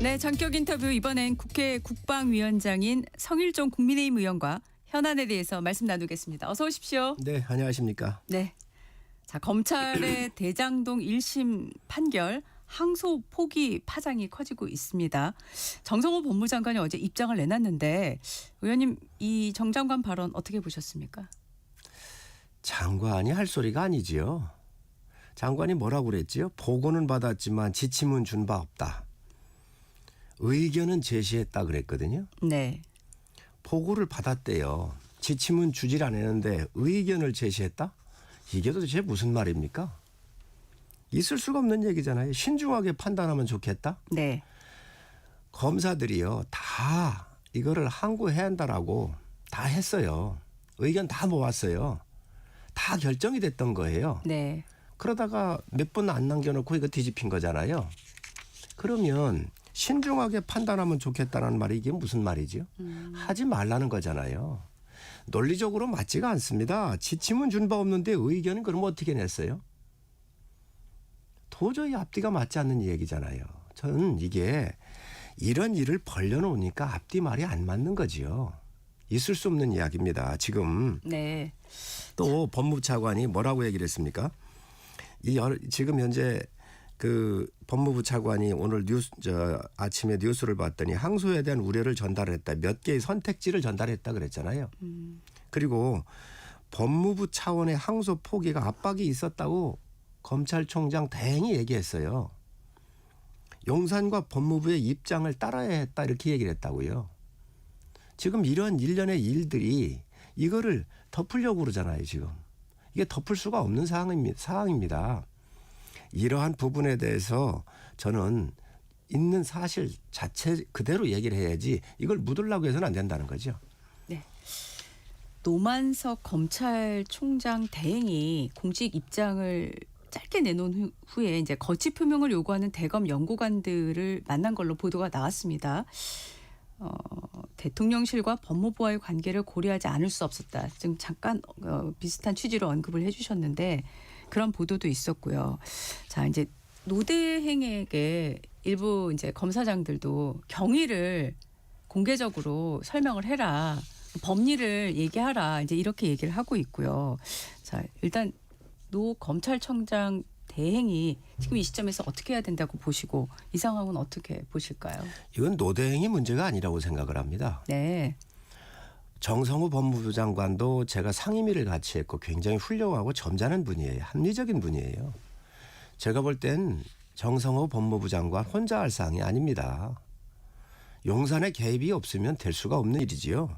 네, 전격 인터뷰 이번엔 국회 국방위원장인 성일종 국민의힘 의원과 현안에 대해서 말씀 나누겠습니다. 어서 오십시오. 네, 안녕하십니까. 네. 자, 검찰의 대장동 1심 판결 항소 포기 파장이 커지고 있습니다. 정성호 법무장관이 어제 입장을 내놨는데 의원님 이 정 장관 발언 어떻게 보셨습니까? 장관이 할 소리가 아니지요. 장관이 뭐라고 그랬지요? 보고는 받았지만 지침은 준 바 없다. 의견은 제시했다 그랬거든요. 네. 보고를 받았대요. 지침은 주질 않았는데 의견을 제시했다? 이게 도대체 무슨 말입니까? 있을 수가 없는 얘기잖아요. 신중하게 판단하면 좋겠다. 네. 검사들이요. 다 이거를 항고해야 한다라고 다 했어요. 의견 다 모았어요. 다 결정이 됐던 거예요. 네. 그러다가 몇 분 안 남겨놓고 이거 뒤집힌 거잖아요. 그러면 신중하게 판단하면 좋겠다는 말이 이게 무슨 말이죠? 하지 말라는 거잖아요. 논리적으로 맞지가 않습니다. 지침은 준 바 없는데 의견은 그럼 어떻게 냈어요? 도저히 앞뒤가 맞지 않는 얘기잖아요. 저는 이게 이런 일을 벌려놓으니까 앞뒤 말이 안 맞는 거지요. 있을 수 없는 이야기입니다. 지금 네. 또 법무부 차관이 뭐라고 얘기를 했습니까? 지금 현재 그 법무부 차관이 오늘 아침에 뉴스를 봤더니 항소에 대한 우려를 전달했다. 몇 개의 선택지를 전달했다 그랬잖아요. 그리고 법무부 차원의 항소 포기가 압박이 있었다고 검찰총장 대행이 얘기했어요. 용산과 법무부의 입장을 따라야 했다 이렇게 얘기를 했다고요. 지금 이런 일련의 일들이 이거를 덮으려고 그러잖아요. 지금. 이게 덮을 수가 없는 상황입니다. 이러한 부분에 대해서 저는 있는 사실 자체 그대로 얘기를 해야지 이걸 묻으려고 해서는 안 된다는 거죠. 네. 노만석 검찰총장 대행이 공식 입장을 짧게 내놓은 후에 이제 거취 표명을 요구하는 대검 연구관들을 만난 걸로 보도가 나왔습니다. 대통령실과 법무부와의 관계를 고려하지 않을 수 없었다. 지금 잠깐 비슷한 취지로 언급을 해주셨는데 그런 보도도 있었고요. 자, 이제 노대행에게 일부 이제 검사장들도 경위를 공개적으로 설명을 해라. 법리를 얘기하라. 이제 이렇게 얘기를 하고 있고요. 자, 일단 노 검찰청장 대행이 지금 이 시점에서 어떻게 해야 된다고 보시고 이 상황은 어떻게 보실까요? 이건 노대행이 문제가 아니라고 생각을 합니다. 네. 정성호 법무부 장관도 제가 상임위를 같이 했고 굉장히 훌륭하고 점잖은 분이에요. 합리적인 분이에요. 제가 볼 땐 정성호 법무부 장관 혼자 할 사항이 아닙니다. 용산에 개입이 없으면 될 수가 없는 일이지요.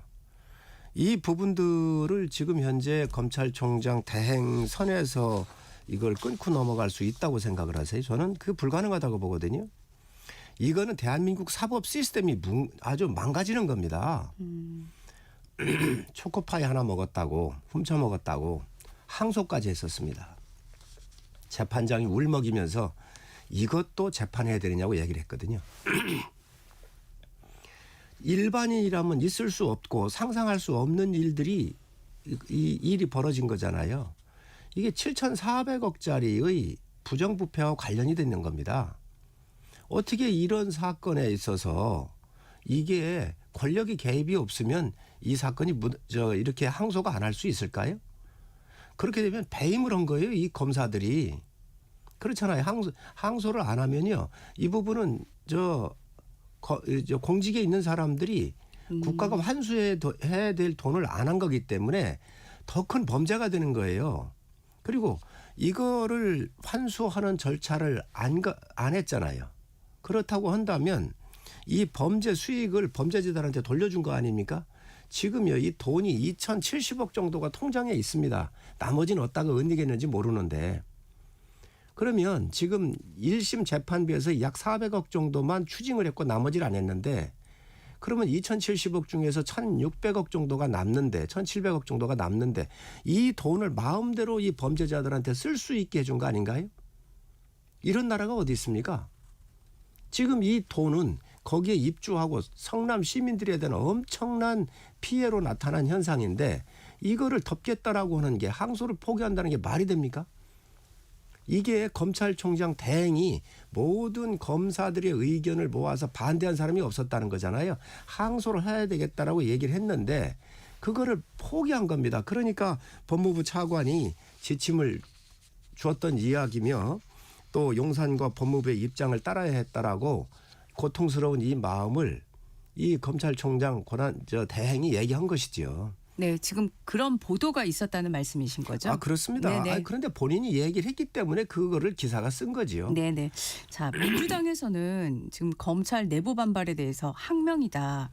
이 부분들을 지금 현재 검찰총장 대행 선에서 이걸 끊고 넘어갈 수 있다고 생각을 하세요? 저는 그게 불가능하다고 보거든요. 이거는 대한민국 사법 시스템이 아주 망가지는 겁니다. 초코파이 하나 먹었다고 훔쳐 먹었다고 항소까지 했었습니다. 재판장이 울먹이면서 이것도 재판해야 되느냐고 얘기를 했거든요. 일반인이라면 있을 수 없고 상상할 수 없는 일들이 이 일이 벌어진 거잖아요. 이게 7,400억짜리의 부정부패와 관련이 되는 겁니다. 어떻게 이런 사건에 있어서 이게 권력이 개입이 없으면 이 사건이 이렇게 항소가 안 할 수 있을까요? 그렇게 되면 배임을 한 거예요. 이 검사들이. 그렇잖아요. 항소를 안 하면요. 이 부분은 공직에 있는 사람들이 국가가 환수해야 될 돈을 안 한 거기 때문에 더 큰 범죄가 되는 거예요. 그리고 이거를 환수하는 절차를 안 했잖아요. 그렇다고 한다면 이 범죄 수익을 범죄자들한테 돌려준 거 아닙니까? 지금요 이 돈이 2,070억 정도가 통장에 있습니다. 나머지는 어디다가 은닉했는지 모르는데 그러면 지금 1심 재판비에서 약 400억 정도만 추징을 했고 나머지를 안 했는데 그러면 2,070억 중에서 1,600억 정도가 남는데 1,700억 정도가 남는데 이 돈을 마음대로 이 범죄자들한테 쓸 수 있게 해준 거 아닌가요? 이런 나라가 어디 있습니까? 지금 이 돈은 거기에 입주하고 성남 시민들에 대한 엄청난 피해로 나타난 현상인데 이거를 덮겠다라고 하는 게 항소를 포기한다는 게 말이 됩니까? 이게 검찰총장 대행이 모든 검사들의 의견을 모아서 반대한 사람이 없었다는 거잖아요. 항소를 해야 되겠다라고 얘기를 했는데 그거를 포기한 겁니다. 그러니까 법무부 차관이 지침을 주었던 이야기며 또 용산과 법무부의 입장을 따라야 했다라고 고통스러운 이 마음을 이 검찰총장 대행이 얘기한 것이지요. 네, 지금 그런 보도가 있었다는 말씀이신 거죠? 아, 그렇습니다. 네네. 그런데 본인이 얘기를 했기 때문에 그거를 기사가 쓴 거지요. 네네. 자, 민주당에서는 지금 검찰 내부 반발에 대해서 항명이다.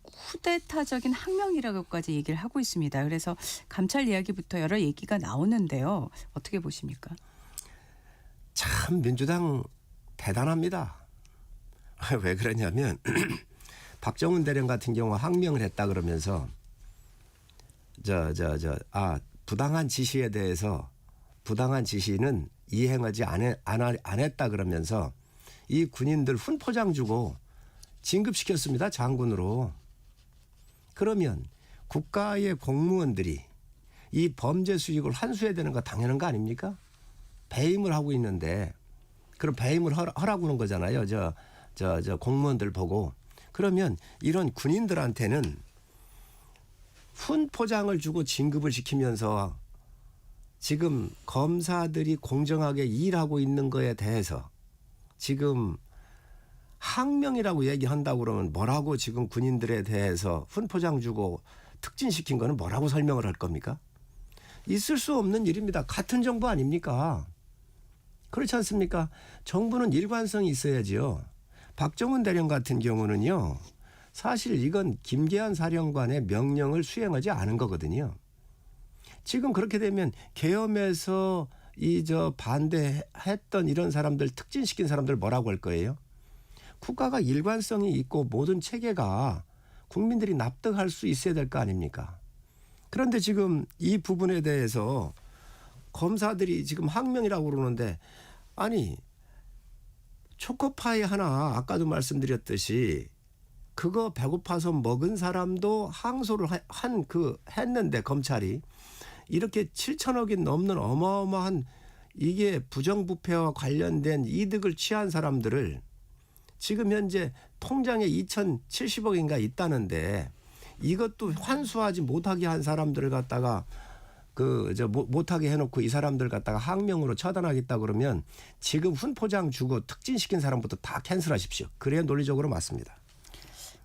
쿠데타적인 항명이라고까지 얘기를 하고 있습니다. 그래서 감찰 이야기부터 여러 얘기가 나오는데요. 어떻게 보십니까? 참 민주당 대단합니다. 왜 그러냐면 박정훈 대령 같은 경우 항명을 했다 그러면서 부당한 지시에 대해서 부당한 지시는 이행하지 안 했다 그러면서 이 군인들 훈포장 주고 진급시켰습니다. 장군으로. 그러면 국가의 공무원들이 이 범죄 수익을 환수해야 되는 거 당연한 거 아닙니까? 배임을 하고 있는데 그럼 배임을 하라고 하는 거잖아요. 공무원들 보고. 그러면 이런 군인들한테는 훈포장을 주고 진급을 시키면서 지금 검사들이 공정하게 일하고 있는 거에 대해서 지금 항명이라고 얘기한다고 그러면 뭐라고 지금 군인들에 대해서 훈포장 주고 특진시킨 거는 뭐라고 설명을 할 겁니까? 있을 수 없는 일입니다. 같은 정부 아닙니까? 그렇지 않습니까? 정부는 일관성이 있어야지요. 박정훈 대령 같은 경우는요. 사실 이건 김계한 사령관의 명령을 수행하지 않은 거거든요. 지금 그렇게 되면 계엄에서 반대했던 이런 사람들 특진시킨 사람들 뭐라고 할 거예요? 국가가 일관성이 있고 모든 체계가 국민들이 납득할 수 있어야 될 거 아닙니까? 그런데 지금 이 부분에 대해서 검사들이 지금 항명이라고 그러는데 아니 초코파이 하나 아까도 말씀드렸듯이 그거 배고파서 먹은 사람도 항소를 했는데 검찰이 이렇게 7천억이 넘는 어마어마한 이게 부정부패와 관련된 이득을 취한 사람들을 지금 현재 통장에 2,070억인가 있다는데 이것도 환수하지 못하게 한 사람들을 갖다가 못하게 해놓고 이 사람들 갖다가 항명으로 처단하겠다 그러면 지금 훈포장 주고 특진시킨 사람부터 다 캔슬하십시오. 그래야 논리적으로 맞습니다.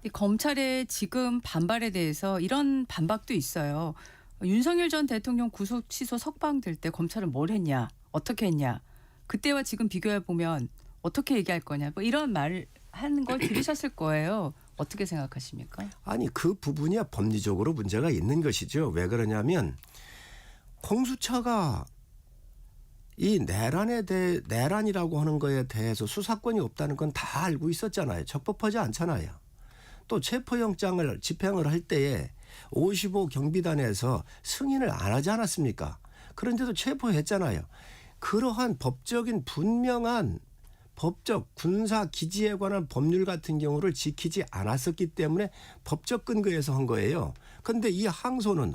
이 검찰의 지금 반발에 대해서 이런 반박도 있어요. 윤석열 전 대통령 구속 취소 석방될 때 검찰은 뭘 했냐, 어떻게 했냐, 그때와 지금 비교해 보면 어떻게 얘기할 거냐, 뭐 이런 말 하는 걸 들으셨을 거예요. 어떻게 생각하십니까? 아니 그 부분이야 법리적으로 문제가 있는 것이죠. 왜 그러냐면 공수처가 이 내란이라고 하는 거에 대해서 수사권이 없다는 건 다 알고 있었잖아요. 적법하지 않잖아요. 또 체포영장을 집행을 할 때에 55 경비단에서 승인을 안 하지 않았습니까? 그런데도 체포했잖아요. 그러한 법적인 분명한 법적 군사 기지에 관한 법률 같은 경우를 지키지 않았었기 때문에 법적 근거에서 한 거예요. 그런데 이 항소는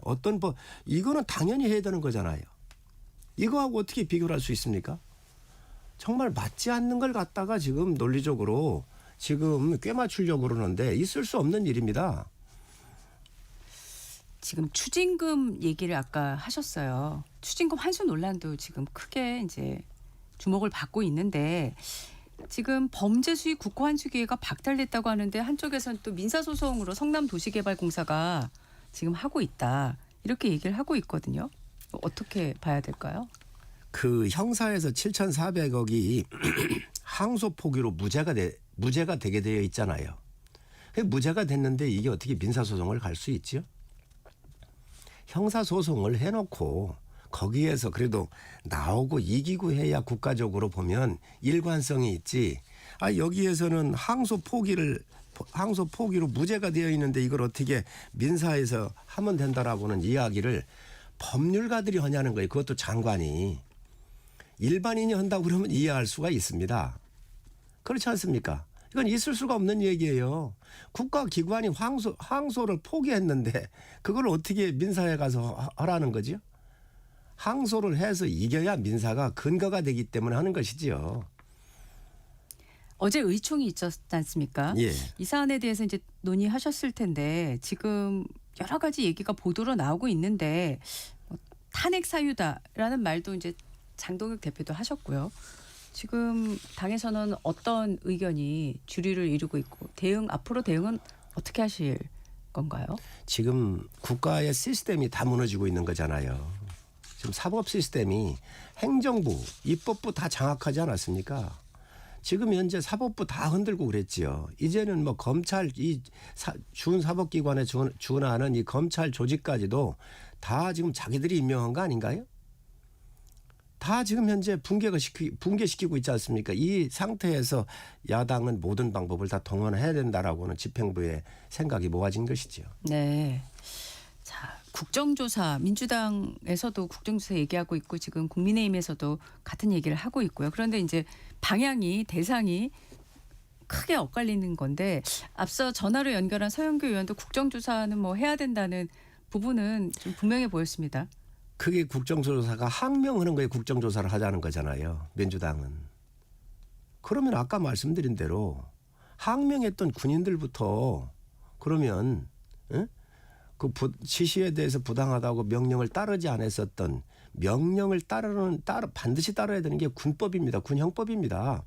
이거는 당연히 해야 되는 거잖아요. 이거하고 어떻게 비교를 할 수 있습니까? 정말 맞지 않는 걸 갖다가 지금 논리적으로 지금 꿰맞추려고 그러는데 있을 수 없는 일입니다. 지금 추징금 얘기를 아까 하셨어요. 추징금 환수 논란도 지금 크게 이제 주목을 받고 있는데 지금 범죄 수익 국고 환수 기회가 박탈됐다고 하는데 한쪽에서는 또 민사소송으로 성남도시개발공사가 지금 하고 있다. 이렇게 얘기를 하고 있거든요. 어떻게 봐야 될까요? 그 형사에서 7,400억이 항소 포기로 무죄가 되게 되어 있잖아요. 무죄가 됐는데 이게 어떻게 민사소송을 갈 수 있죠? 형사소송을 해놓고 거기에서 그래도 나오고 이기고 해야 국가적으로 보면 일관성이 있지. 여기에서는 항소 포기로 무죄가 되어 있는데 이걸 어떻게 민사에서 하면 된다라고는 이야기를 법률가들이 하냐는 거예요. 그것도 장관이. 일반인이 한다고 그러면 이해할 수가 있습니다. 그렇지 않습니까? 이건 있을 수가 없는 얘기예요. 국가기관이 항소를 포기했는데 그걸 어떻게 민사에 가서 하라는 거죠? 항소를 해서 이겨야 민사가 근거가 되기 때문에 하는 것이지요. 어제 의총이 있었지 않습니까? 예. 이 사안에 대해서 이제 논의하셨을 텐데 지금 여러 가지 얘기가 보도로 나오고 있는데 뭐 탄핵 사유다라는 말도 이제 장동혁 대표도 하셨고요. 지금 당에서는 어떤 의견이 주류를 이루고 있고 앞으로 대응은 어떻게 하실 건가요? 지금 국가의 시스템이 다 무너지고 있는 거잖아요. 지금 사법 시스템이 행정부, 입법부 다 장악하지 않았습니까? 지금 현재 사법부 다 흔들고 그랬지요. 이제는 뭐 검찰 준사법기관에 준하는 이 검찰 조직까지도 다 지금 자기들이 임명한 거 아닌가요? 다 지금 현재 붕괴시키고 있지 않습니까? 이 상태에서 야당은 모든 방법을 다 동원해야 된다라고는 집행부의 생각이 모아진 것이지요. 네. 자, 국정조사 민주당에서도 국정조사 얘기하고 있고 지금 국민의힘에서도 같은 얘기를 하고 있고요. 그런데 이제 대상이 크게 엇갈리는 건데 앞서 전화로 연결한 서영교 의원도 국정조사는 뭐 해야 된다는 부분은 좀 분명해 보였습니다. 그게 국정조사가 항명하는 거에 국정조사를 하자는 거잖아요. 민주당은. 그러면 아까 말씀드린 대로 항명했던 군인들부터 그러면 그 지시에 대해서 부당하다고 명령을 따르지 않았었던 명령을 반드시 따라야 되는 게 군법입니다. 군형법입니다.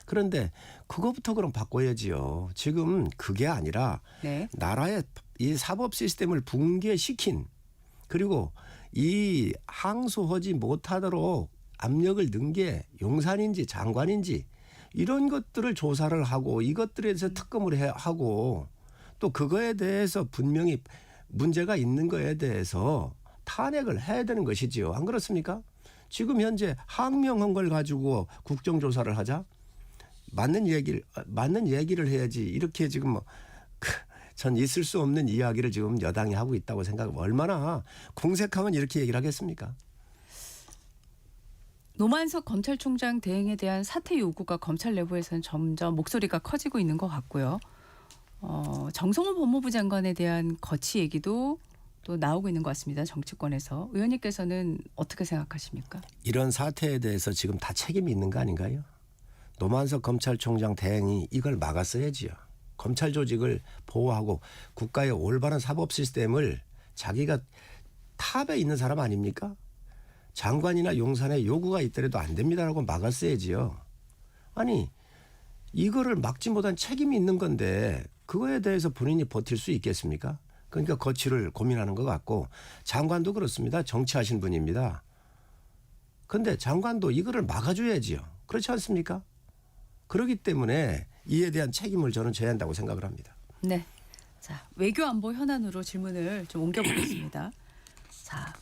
그런데 그거부터 그럼 바꿔야지요. 지금 그게 아니라 네. 나라의 이 사법 시스템을 붕괴시킨 그리고 이 항소하지 못하도록 압력을 넣은 게 용산인지 장관인지 이런 것들을 조사를 하고 이것들에 대해서 특검을 하고 또 그거에 대해서 분명히 문제가 있는 거에 대해서 탄핵을 해야 되는 것이지요. 안 그렇습니까? 지금 현재 항명한 걸 가지고 국정조사를 하자? 맞는 얘기를 해야지. 이렇게 지금 전 있을 수 없는 이야기를 지금 여당이 하고 있다고 생각하면 얼마나 공색하면 이렇게 얘기를 하겠습니까? 노만석 검찰총장 대행에 대한 사퇴 요구가 검찰 내부에서는 점점 목소리가 커지고 있는 것 같고요. 정성호 법무부 장관에 대한 거취 얘기도 또 나오고 있는 것 같습니다. 정치권에서. 의원님께서는 어떻게 생각하십니까? 이런 사태에 대해서 지금 다 책임이 있는 거 아닌가요? 노만석 검찰총장 대행이 이걸 막았어야지요. 검찰 조직을 보호하고 국가의 올바른 사법 시스템을 자기가 탑에 있는 사람 아닙니까? 장관이나 용산에 요구가 있더라도 안 됩니다라고 막았어야지요. 아니 이거를 막지 못한 책임이 있는 건데 그거에 대해서 본인이 버틸 수 있겠습니까? 그러니까 거취를 고민하는 것 같고 장관도 그렇습니다. 정치하신 분입니다. 그런데 장관도 이거를 막아줘야지요. 그렇지 않습니까? 그렇기 때문에 이에 대한 책임을 저는 져야 한다고 생각을 합니다. 네. 자, 외교 안보 현안으로 질문을 좀 옮겨보겠습니다. 자,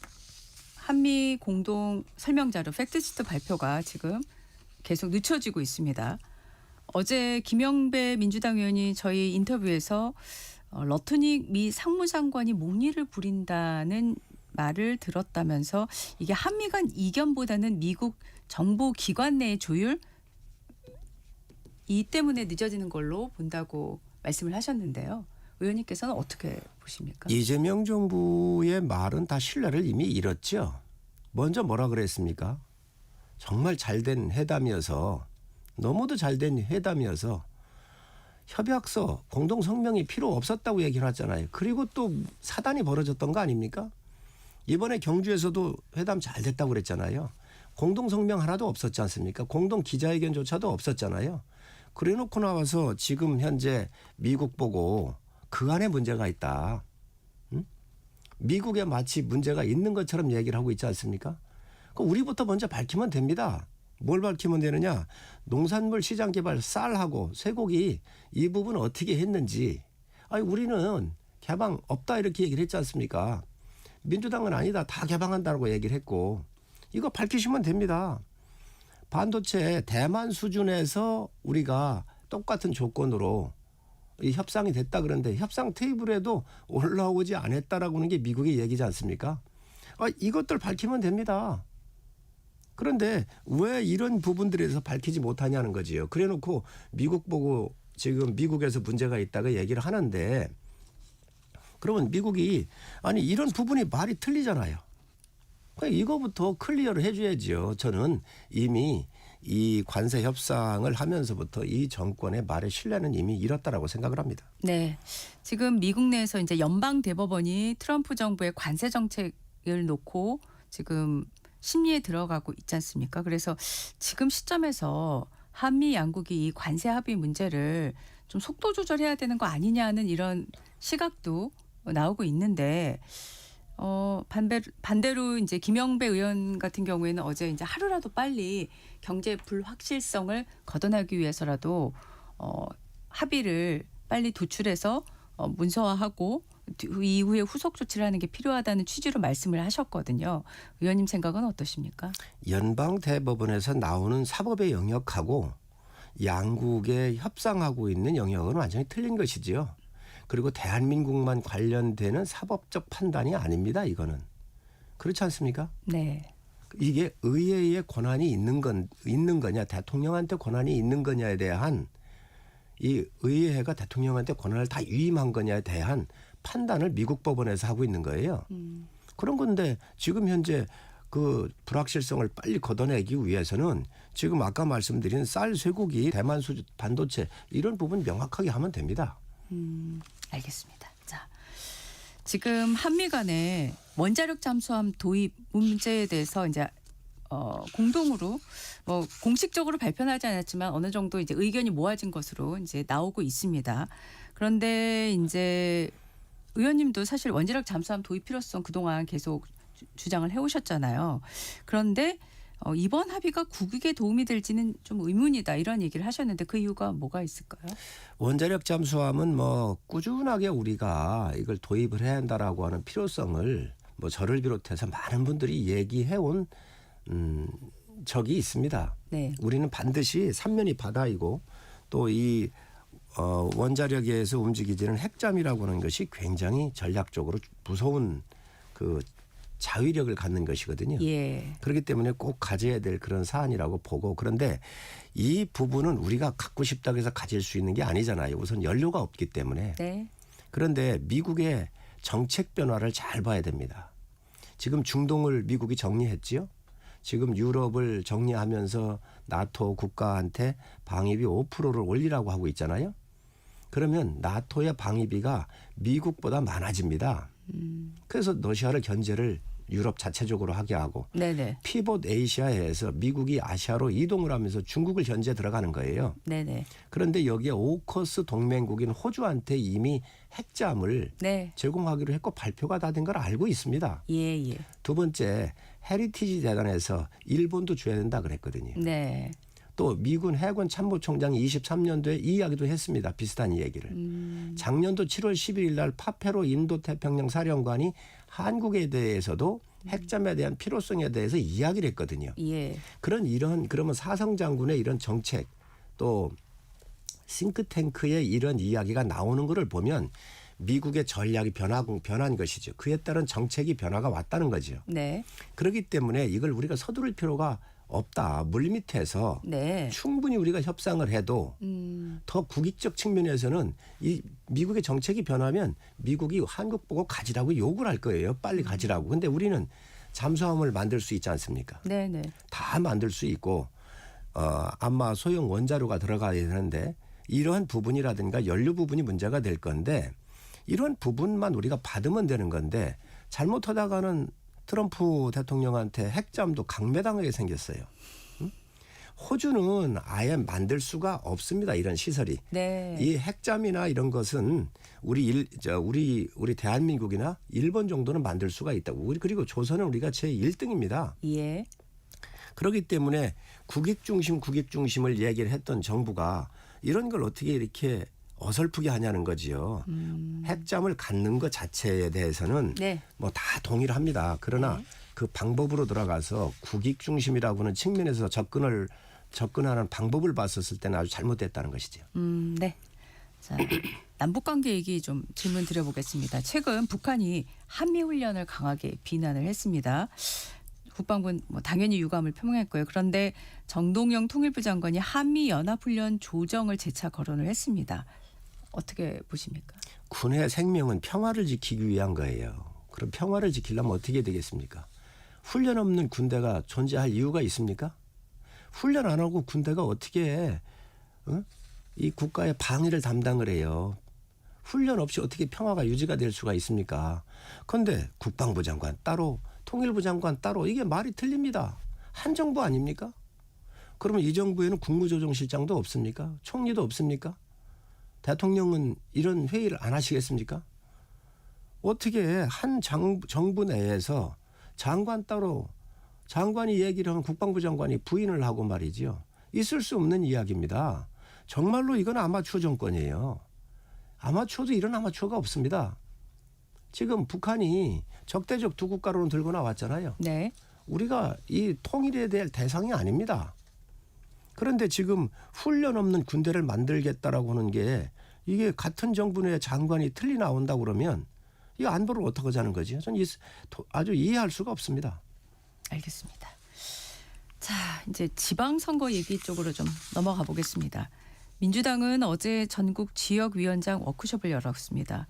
한미 공동 설명 자료 팩트시트 발표가 지금 계속 늦춰지고 있습니다. 어제 김영배 민주당 의원이 저희 인터뷰에서 러트닉 미 상무장관이 목리를 부린다는 말을 들었다면서 이게 한미 간 이견보다는 미국 정보 기관 내의 조율 이 때문에 늦어지는 걸로 본다고 말씀을 하셨는데요. 의원님께서는 어떻게 보십니까? 이재명 정부의 말은 다 신뢰를 이미 잃었죠. 먼저 뭐라 그랬습니까? 정말 잘된 회담이어서 너무도 잘된 회담이어서 협약서 공동성명이 필요 없었다고 얘기를 하잖아요. 그리고 또 사단이 벌어졌던 거 아닙니까? 이번에 경주에서도 회담 잘 됐다고 그랬잖아요. 공동성명 하나도 없었지 않습니까? 공동 기자회견조차도 없었잖아요. 그래 놓고 나와서 지금 현재 미국 보고 그 안에 문제가 있다. 응? 미국에 마치 문제가 있는 것처럼 얘기를 하고 있지 않습니까? 우리부터 먼저 밝히면 됩니다. 뭘 밝히면 되느냐? 농산물 시장 개발 쌀하고 쇠고기 이 부분 어떻게 했는지. 아니 우리는 개방 없다 이렇게 얘기를 했지 않습니까? 민주당은 아니다. 다 개방한다고 얘기를 했고 이거 밝히시면 됩니다. 반도체 대만 수준에서 우리가 똑같은 조건으로 이 협상이 됐다 그런데 협상 테이블에도 올라오지 않았다라고 하는 게 미국의 얘기지 않습니까? 이것들 밝히면 됩니다. 그런데 왜 이런 부분들에서 밝히지 못하냐는 거지요. 그래놓고 미국 보고 지금 미국에서 문제가 있다가 얘기를 하는데 그러면 미국이 아니 이런 부분이 말이 틀리잖아요. 그러니까 이거부터 클리어를 해줘야죠. 저는 이미 이 관세 협상을 하면서부터 이 정권의 말에 신뢰는 이미 잃었다라고 생각을 합니다. 네. 지금 미국 내에서 이제 연방 대법원이 트럼프 정부의 관세 정책을 놓고 지금 심리에 들어가고 있지 않습니까? 그래서 지금 시점에서 한미 양국이 이 관세 합의 문제를 좀 속도 조절해야 되는 거 아니냐는 이런 시각도 나오고 있는데 반대로 이제 김영배 의원 같은 경우에는 어제 이제 하루라도 빨리 경제 불확실성을 걷어내기 위해서라도 합의를 빨리 도출해서 문서화하고 이후에 후속 조치를 하는 게 필요하다는 취지로 말씀을 하셨거든요. 의원님 생각은 어떠십니까? 연방 대법원에서 나오는 사법의 영역하고 양국의 협상하고 있는 영역은 완전히 틀린 것이지요. 그리고 대한민국만 관련되는 사법적 판단이 아닙니다. 이거는. 그렇지 않습니까? 네. 이게 의회의 권한이 있는 거냐, 대통령한테 권한이 있는 거냐에 대한 이 의회가 대통령한테 권한을 다 위임한 거냐에 대한 판단을 미국 법원에서 하고 있는 거예요. 그런 건데 지금 현재 그 불확실성을 빨리 걷어내기 위해서는 지금 아까 말씀드린 쌀, 쇠고기, 대만 수주, 반도체 이런 부분 명확하게 하면 됩니다. 알겠습니다. 자, 지금 한미 간의 원자력 잠수함 도입 문제에 대해서 이제 공동으로 뭐 공식적으로 발표는 하지 않았지만 어느 정도 이제 의견이 모아진 것으로 이제 나오고 있습니다. 그런데 이제 의원님도 사실 원자력 잠수함 도입 필요성 그동안 계속 주장을 해오셨잖아요. 그런데 이번 합의가 국익에 도움이 될지는 좀 의문이다 이런 얘기를 하셨는데 그 이유가 뭐가 있을까요? 원자력 잠수함은 뭐 꾸준하게 우리가 이걸 도입을 해야 한다라고 하는 필요성을 뭐 저를 비롯해서 많은 분들이 얘기해온 적이 있습니다. 네. 우리는 반드시 삼면이 바다이고 또 이 원자력에서 움직이지는 핵잠이라고 하는 것이 굉장히 전략적으로 무서운 그 자위력을 갖는 것이거든요. 예. 그렇기 때문에 꼭 가져야 될 그런 사안이라고 보고 그런데 이 부분은 우리가 갖고 싶다고 해서 가질 수 있는 게 아니잖아요. 우선 연료가 없기 때문에. 네. 그런데 미국의 정책 변화를 잘 봐야 됩니다. 지금 중동을 미국이 정리했지요. 지금 유럽을 정리하면서 나토 국가한테 방위비 5%를 올리라고 하고 있잖아요. 그러면 나토의 방위비가 미국보다 많아집니다. 그래서 러시아를 견제를 유럽 자체적으로 하게 하고 네네. 피봇 아시아에서 미국이 아시아로 이동을 하면서 중국을 견제 들어가는 거예요. 네네. 그런데 여기에 오커스 동맹국인 호주한테 이미 핵잠을 네. 제공하기로 했고 발표가 다 된 걸 알고 있습니다. 예. 두 번째 헤리티지 재단에서 일본도 줘야 된다 그랬거든요. 네. 또 미군 해군 참모총장이 23년도에 이 이야기도 했습니다. 비슷한 얘기를. 작년도 7월 11일 날 파페로 인도태평양 사령관이 한국에 대해서도 핵잠에 대한 필요성에 대해서 이야기를 했거든요. 예. 그러면 사성 장군의 이런 정책 또 싱크탱크의 이런 이야기가 나오는 것을 보면 미국의 전략이 변한 것이죠. 그에 따른 정책이 변화가 왔다는 거죠. 네. 그렇기 때문에 이걸 우리가 서두를 필요가 없다. 물밑에서 네. 충분히 우리가 협상을 해도 더 국익적 측면에서는 이 미국의 정책이 변하면 미국이 한국 보고 가지라고 욕을 할 거예요. 빨리 가지라고. 근데 우리는 잠수함을 만들 수 있지 않습니까? 네네. 다 만들 수 있고 아마 소형 원자로가 들어가야 되는데 이러한 부분이라든가 연료 부분이 문제가 될 건데 이런 부분만 우리가 받으면 되는 건데 잘못하다가는 트럼프 대통령한테 핵잠도 강매당하게 생겼어요. 호주는 아예 만들 수가 없습니다. 이런 시설이. 네. 이 핵잠이나 이런 것은 우리 대한민국이나 일본 정도는 만들 수가 있다고. 그리고 조선은 우리가 제1등입니다. 예. 그렇기 때문에 국익 중심을 얘기를 했던 정부가 이런 걸 어떻게 이렇게 어설프게 하냐는 거지요. 핵잠을 갖는 것 자체에 대해서는 네. 뭐 다 동의를 합니다. 그러나 그 방법으로 들어가서 국익 중심이라고 하는 측면에서 접근하는 방법을 봤었을 때는 아주 잘못됐다는 것이죠. 네. 자, 남북관계 얘기 좀 질문 드려보겠습니다. 최근 북한이 한미훈련을 강하게 비난을 했습니다. 국방부는 뭐 당연히 유감을 표명했고요. 그런데 정동영 통일부 장관이 한미연합훈련 조정을 재차 거론을 했습니다. 어떻게 보십니까? 군의 생명은 평화를 지키기 위한 거예요. 그럼 평화를 지키려면 어떻게 되겠습니까? 훈련 없는 군대가 존재할 이유가 있습니까? 훈련 안 하고 군대가 어떻게 이 국가의 방위를 담당을 해요. 훈련 없이 어떻게 평화가 유지가 될 수가 있습니까? 그런데 국방부 장관 따로 통일부 장관 따로 이게 말이 틀립니다. 한 정부 아닙니까? 그러면 이 정부에는 국무조정실장도 없습니까? 총리도 없습니까? 대통령은 이런 회의를 안 하시겠습니까? 어떻게 한 정부 내에서 장관 따로 장관이 얘기를 하면 국방부 장관이 부인을 하고 말이지요. 있을 수 없는 이야기입니다. 정말로 이건 아마추어 정권이에요. 아마추어도 이런 아마추어가 없습니다. 지금 북한이 적대적 두 국가로는 들고 나왔잖아요. 네. 우리가 이 통일에 대할 대상이 아닙니다. 그런데 지금 훈련 없는 군대를 만들겠다라고 하는 게 이게 같은 정부 내 장관이 틀리 나온다고 그러면 이 안보를 어떻게 하자는 거지? 저는 아주 이해할 수가 없습니다. 알겠습니다. 자, 이제 지방선거 얘기 쪽으로 좀 넘어가 보겠습니다. 민주당은 어제 전국 지역위원장 워크숍을 열었습니다.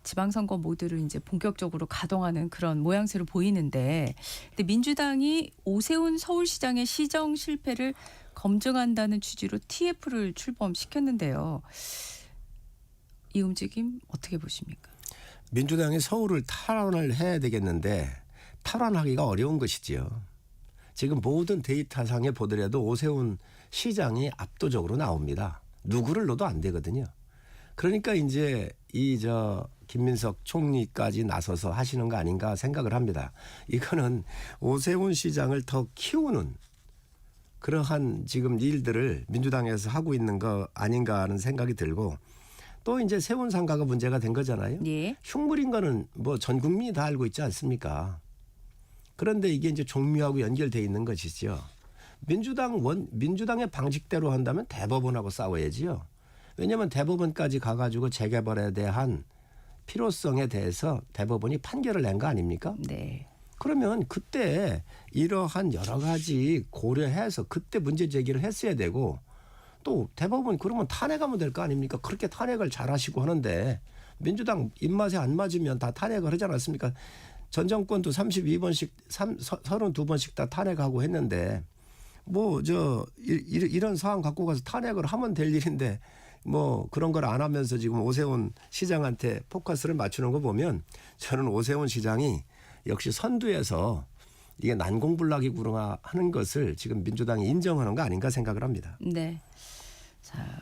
지방선거 모드를 이제 본격적으로 가동하는 그런 모양새로 보이는데, 근데 민주당이 오세훈 서울시장의 시정 실패를 검증한다는 취지로 TF를 출범시켰는데요. 이 움직임 어떻게 보십니까? 민주당이 서울을 탈환을 해야 되겠는데 탈환하기가 어려운 것이지요. 지금 모든 데이터상에 보더라도 오세훈 시장이 압도적으로 나옵니다. 누구를 넣어도 안 되거든요. 그러니까 이제 김민석 총리까지 나서서 하시는 거 아닌가 생각을 합니다. 이거는 오세훈 시장을 더 키우는 그러한 지금 일들을 민주당에서 하고 있는 거 아닌가 하는 생각이 들고, 또 이제 세운 상가가 문제가 된 거잖아요. 예. 흉물인 거는 뭐 전 국민이 다 알고 있지 않습니까? 그런데 이게 이제 종묘하고 연결돼 있는 것이죠. 민주당의 방식대로 한다면 대법원하고 싸워야지요. 왜냐하면 대법원까지 가가지고 재개발에 대한 필요성에 대해서 대법원이 판결을 낸 거 아닙니까? 네. 그러면 그때 이러한 여러 가지 고려해서 그때 문제 제기를 했어야 되고, 또 대법원 그러면 탄핵하면 될 거 아닙니까? 그렇게 탄핵을 잘하시고 하는데 민주당 입맛에 안 맞으면 다 탄핵을 하지 않았습니까? 전 정권도 32번씩 32번씩 다 탄핵하고 했는데 이런 사안 갖고 가서 탄핵을 하면 될 일인데 뭐 그런 걸 안 하면서 지금 오세훈 시장한테 포커스를 맞추는 거 보면 저는 오세훈 시장이 역시 선두에서 이게 난공불락이구나 하는 것을 지금 민주당이 인정하는 거 아닌가 생각을 합니다. 네. 자,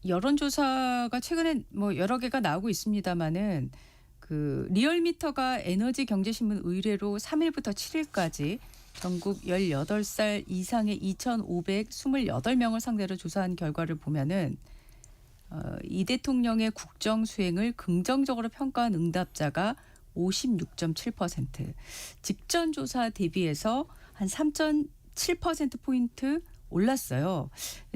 여론조사가 최근에 뭐 여러 개가 나오고 있습니다만은 그 리얼미터가 에너지경제신문 의뢰로 3일부터 7일까지 전국 18살 이상의 2,528명을 상대로 조사한 결과를 보면은 이 대통령의 국정 수행을 긍정적으로 평가한 응답자가 56.7%, 직전 조사 대비해서 한 3.7%포인트 올랐어요.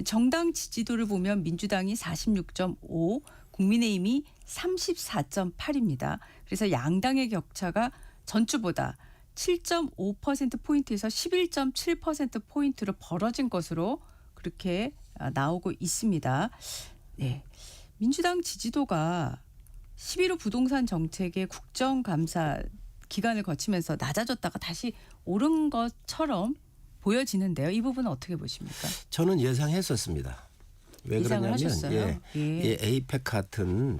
정당 지지도를 보면 민주당이 46.5, 국민의힘이 34.8입니다. 그래서 양당의 격차가 전주보다 7.5%포인트에서 11.7%포인트로 벌어진 것으로 그렇게 나오고 있습니다. 네. 민주당 지지도가 11호 부동산 정책의 국정감사 기간을 거치면서 낮아졌다가 다시 오른 것처럼 보여지는데요. 이 부분은 어떻게 보십니까? 저는 예상했었습니다. 왜 예상을 그러냐면 하셨어요? 예. 에이펙 같은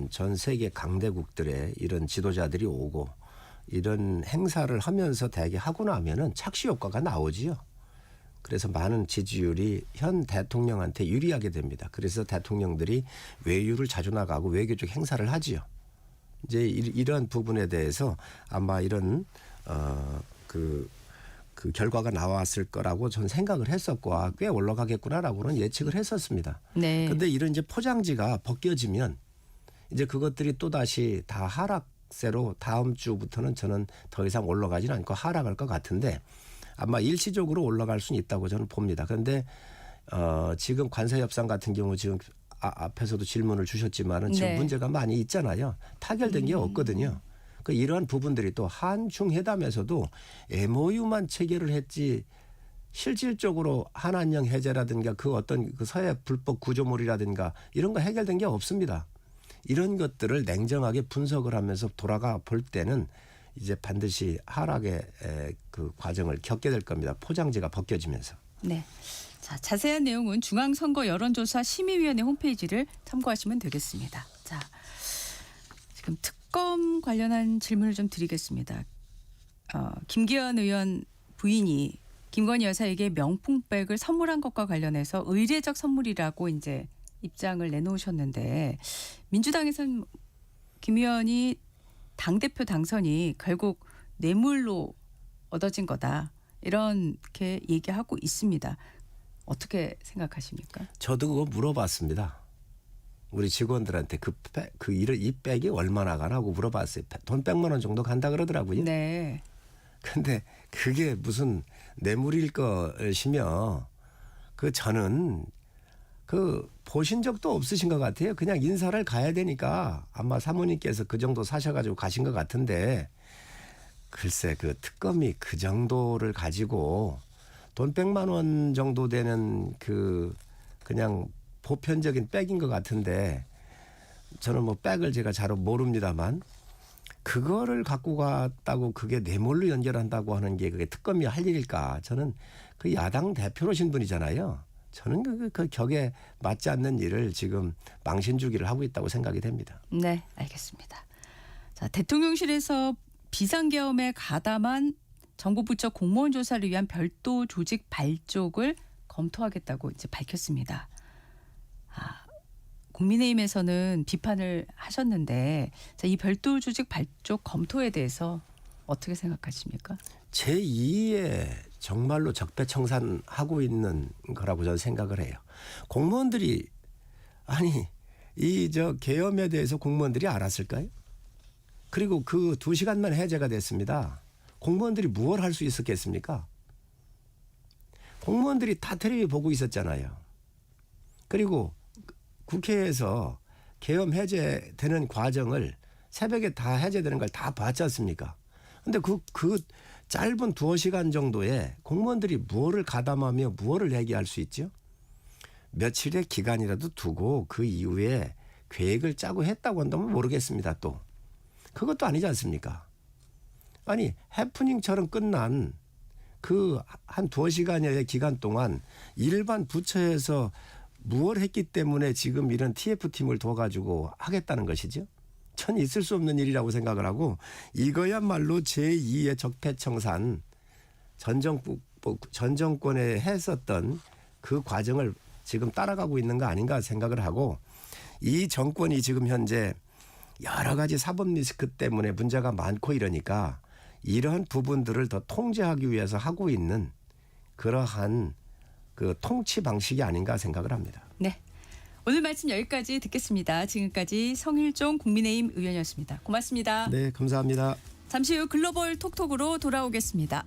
전 세계 강대국들의 이런 지도자들이 오고 이런 행사를 하면서 대개 하고 나면은 착시 효과가 나오지요. 그래서 많은 지지율이 현 대통령한테 유리하게 됩니다. 그래서 대통령들이 외유를 자주 나가고 외교적 행사를 하지요. 이제 이런 부분에 대해서 아마 이런 그 결과가 나왔을 거라고 저는 생각을 했었고 꽤 올라가겠구나라고는 예측을 했었습니다. 네. 그런데 이런 이제 포장지가 벗겨지면 이제 그것들이 또 다시 다 하락세로 다음 주부터는 저는 더 이상 올라가지는 않고 하락할 것 같은데 아마 일시적으로 올라갈 수는 있다고 저는 봅니다. 그런데 지금 관세 협상 같은 경우 지금 앞에서도 질문을 주셨지만은 지금 네. 문제가 많이 있잖아요. 타결된 게 없거든요. 그 이러한 부분들이 또 한중 회담에서도 MOU만 체결을 했지 실질적으로 한한령 해제라든가 그 어떤 그 서해 불법 구조물이라든가 이런 거 해결된 게 없습니다. 이런 것들을 냉정하게 분석을 하면서 돌아가 볼 때는 이제 반드시 하락의 그 과정을 겪게 될 겁니다. 포장지가 벗겨지면서. 네. 자, 자세한 내용은 중앙선거 여론조사 심의위원회 홈페이지를 참고하시면 되겠습니다. 자, 지금 특검 관련한 질문을 좀 드리겠습니다. 김기현 의원 부인이 김건희 여사에게 명품백을 선물한 것과 관련해서 의례적 선물이라고 이제 입장을 내놓으셨는데 민주당에서는 김 의원이 당대표 당선이 결국 뇌물로 얻어진 거다. 이렇게 얘기하고 있습니다. 어떻게 생각하십니까? 저도 그거 물어봤습니다. 우리 직원들한테 이 백이 얼마나 가나고 물어봤어요. 돈 100만 원 정도 간다 그러더라고요. 네. 근데 그게 무슨 뇌물일 것이며 저는 보신 적도 없으신 것 같아요. 그냥 인사를 가야 되니까 아마 사모님께서 그 정도 사셔가지고 가신 것 같은데 글쎄 그 특검이 그 정도를 가지고 돈 100만 원 정도 되는 그냥 보편적인 백인 것 같은데 저는 뭐 백을 제가 잘 모릅니다만 그거를 갖고 갔다고 그게 뇌물로 연결한다고 하는 게 그게 특검이 할 일일까? 저는 그 야당 대표로신 분이잖아요. 저는 그 격에 맞지 않는 일을 지금 망신주기를 하고 있다고 생각이 됩니다. 네, 알겠습니다. 자, 대통령실에서 비상계엄에 가담한 정부 부처 공무원 조사를 위한 별도 조직 발족을 검토하겠다고 이제 밝혔습니다. 국민의힘에서는 비판을 하셨는데 자, 이 별도 조직 발족 검토에 대해서 어떻게 생각하십니까? 제2의 정말로 적폐청산하고 있는 거라고 저는 생각을 해요. 공무원들이 계엄에 대해서 공무원들이 알았을까요? 그리고 그 2시간만 해제가 됐습니다. 공무원들이 무엇을 할 수 있었겠습니까? 공무원들이 다 텔레비 보고 있었잖아요. 그리고 국회에서 계엄 해제되는 과정을 새벽에 다 해제되는 걸 다 봤지 않습니까? 근데 그 짧은 2시간 정도에 공무원들이 무엇을 가담하며 무엇을 얘기할 수 있죠? 며칠의 기간이라도 두고 그 이후에 계획을 짜고 했다고 한다면 모르겠습니다. 또 그것도 아니지 않습니까? 해프닝처럼 끝난 그 한 2시간여의 기간 동안 일반 부처에서 무엇을 했기 때문에 지금 이런 TF팀을 둬가지고 하겠다는 것이죠. 전 있을 수 없는 일이라고 생각을 하고 이거야말로 제2의 적폐청산 전 정권에 했었던 그 과정을 지금 따라가고 있는 거 아닌가 생각을 하고 이 정권이 지금 현재 여러 가지 사법 리스크 때문에 문제가 많고 이러니까 이러한 부분들을 더 통제하기 위해서 하고 있는 그러한 그 통치 방식이 아닌가 생각을 합니다. 네. 오늘 말씀 여기까지 듣겠습니다. 지금까지 성일종 국민의힘 의원이었습니다. 고맙습니다. 네, 감사합니다. 잠시 후 글로벌 톡톡으로 돌아오겠습니다.